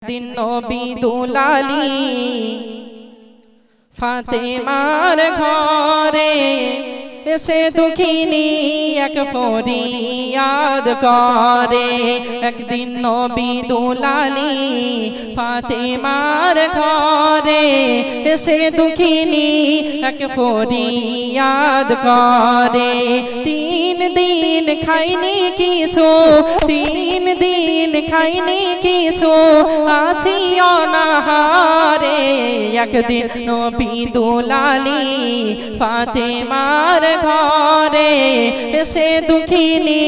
একদিন নবী দুলালী ফাতেমার ঘরে এসে দুঃখিনী এক ফরিয়াদ করে। একদিন নবী দুলালী ফাতেমার ঘরে এসে দুঃখিনী এক ফরিয়াদ করে। 3 দিন খাইনি কিছু, 3 দিন খাইনি কিছু, আছি অনাহারে। একদিন নবী দুলালী ফাতেমার ঘরে এসে দুঃখিনী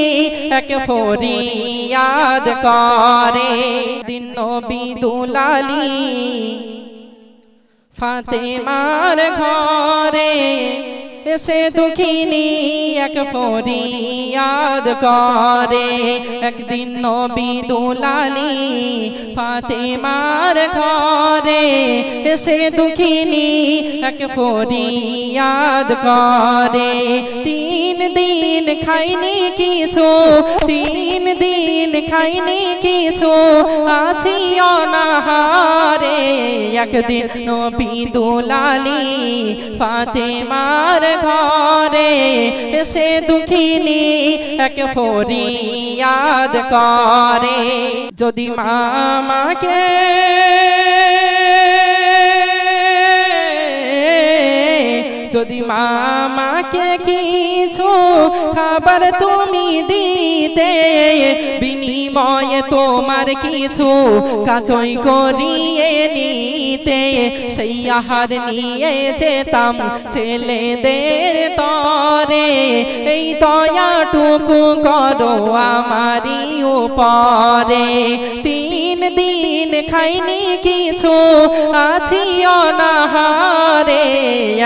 এক ফরিয়াদ করে। দিন নবী দুলালী ফাতেমার ঘরে এসে দুঃখিনী এক ফরিয়াদ করে। একদিন নবী দুলালী ফাতেমার ঘরে এসে দুঃখিনী এক ফরিয়াদ করে। 3 দিন খাইনি কিছু, 3 দিন খাইনি কিছু, আছি অনাহারে। একদিন নবী দুলালী ফাতেমার ঘরে এসে দুঃখিনী এক ফরিয়াদ করে। যদি মামাকে যদি মামাকে কিছু খাবার তুমি দিতে, বিনিময়ে তোমার কিছু কাজই করিয়ে নিতে, সেই আহার নিয়ে যেতাম ছেলেদের তরে। এই দয়াটুকু করো আমারই উপরে। 3 দিন খাইনি কিছু, আছি অনাহারে।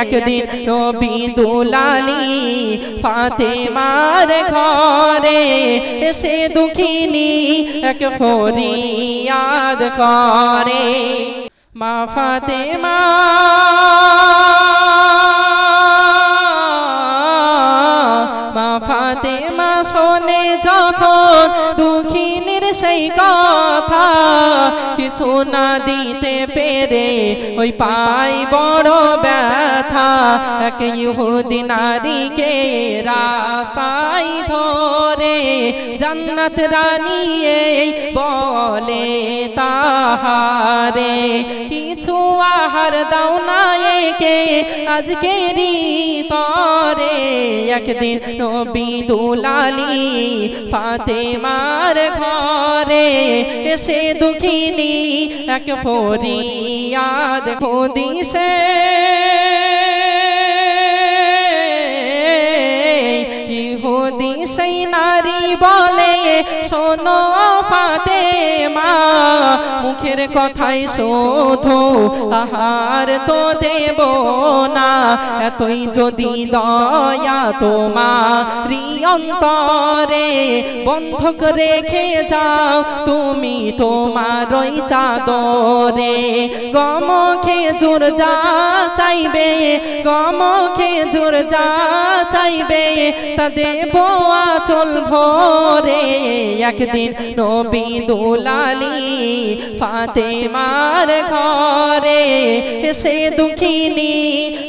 একদিন নবী দুলালী ফাতেমার ঘরে এসে দুঃখিনী এক ফরিয়াদ করে। মা ফাতেমা ফাতেমা শোনে যখন দুঃখিনীর সেই কথা, কিছু না দিতে পেরে ওই পাই বড় ব্যথা। এক ইহুদি নারীকে রাস্তায় ধরে জান্নাত রানী বলে তাহারে, কিছু আহার দাও না একে আজকেরই তরে। একদিন নবী দুলালী ফাতেমার ঘরে এসে দুঃখিনী এক ফরিয়াদ দিছে। ইহুদি সেই নারী বলে, শোনো ফাতেমা, মুখের কথাই শুধু আহার তো দেব না। এতই যদি দয়া তোমারি অন্তরে, বন্ধক রেখে যাও তুমি তোমার ওই চাদরে। গম খেজুর যা চাইবে, গম খেজুর যা চাইবে, তা দেব আঁচল ভরে। একদিন নবী দুলালী ফাতেমার ঘরে এসে দুঃখিনী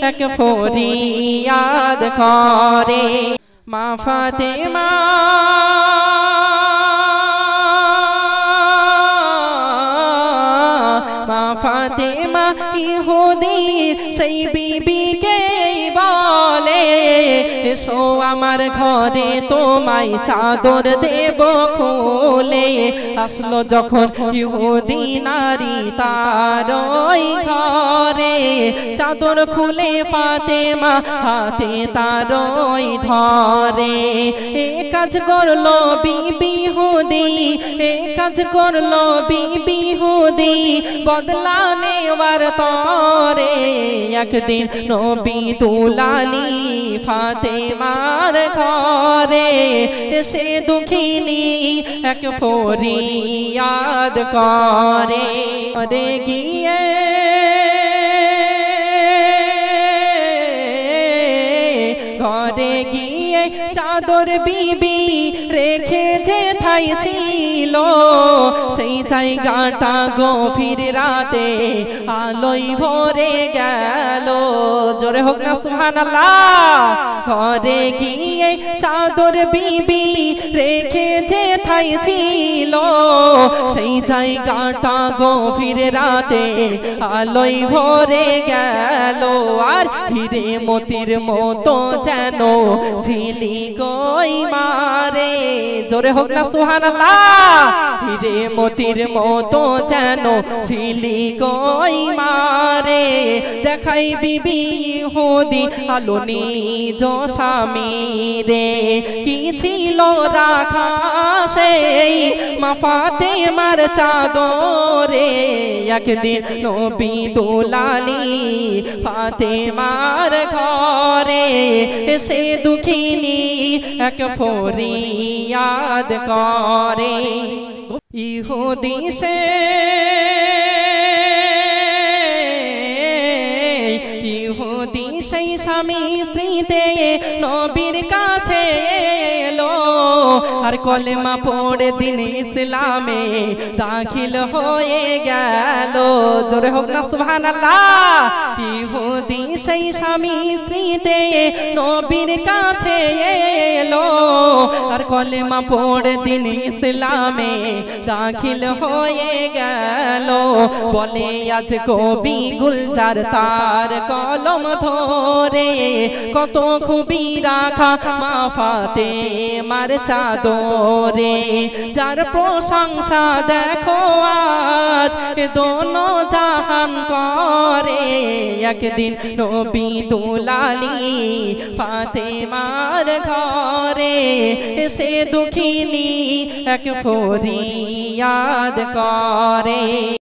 এক ফরিয়াদ করে। মা ফাতেমা মা ফাতেমা ইহুদির সেই বিবিকে বলে, এসো আমার ঘরে তোমায় চাদর দেব খুলে। আসলো যখন ইহুদি নারী তার ওই ঘরে, চাদর খুলে ফাতেমা হাতে তার ওই ধরে। এ কাজ করলো বিবি ইহুদি, এ কাজ করলো বিবি ইহুদি, বদলা নেওয়ার তরে। একদিন নবী দুলালী ফাতেমার ঘরে এসে দুঃখিনী এক ফরিয়াদ করে। ঘরে গিয়ে ঘরে গিয়ে চাদর বিবি রেখে যে ঠাই ছিল, সেই জায়গাটা গভীর রাতে আলোয় ভরে গেল। জোরে হোক না সুবহানাল্লাহ। ঘরে গিয়ে চাদর বিবি রেখে যেথায় ছিল, সেই জায়গাটা গভীর রাতে আলোয় ভরে গেল। আর হিরে মতির মতো যেন ঝিলি গই মারে। জোরে হোক না সুবহানাল্লাহ। হিরে মতির মতো যেন ঝিলি গই মারে। দেখাই বিবি ইহুদি আলো নিজ স্বামী রে, কি ছিল রাখা সেই মা ফাতেমার চাদরে। একদিন নবী দুলালি ফাতেমার ঘরে, এসে দুঃখিনী এক ফরিয়াদ করে। ইহুদি সে ইহুদি সেই স্বামী স্ত্রীতে নবীর কাছে এলো, আর কলেমা পড়ে দিন ইসলামে দাখিল হয়ে গেল। জোরে হোক না সুবহানাল্লাহ। ইহুদি সেই স্বামী স্ত্রীতে নবীর কাছে এলো, আর কলেমা পড়ে দিন ইসলামে দাখিল হয়ে গেল। বলে আজ কবি গুলজার তার কলম ধরে, কত খুবই রাখা মা ফাতেমার চাদরে। যার প্রশংসা দেখো আজ দোনো জাহান করে। একদিন নবী দুলালি ফাতেমার ঘরে, এসে দুঃখিনী এক ফরিয়াদ করে।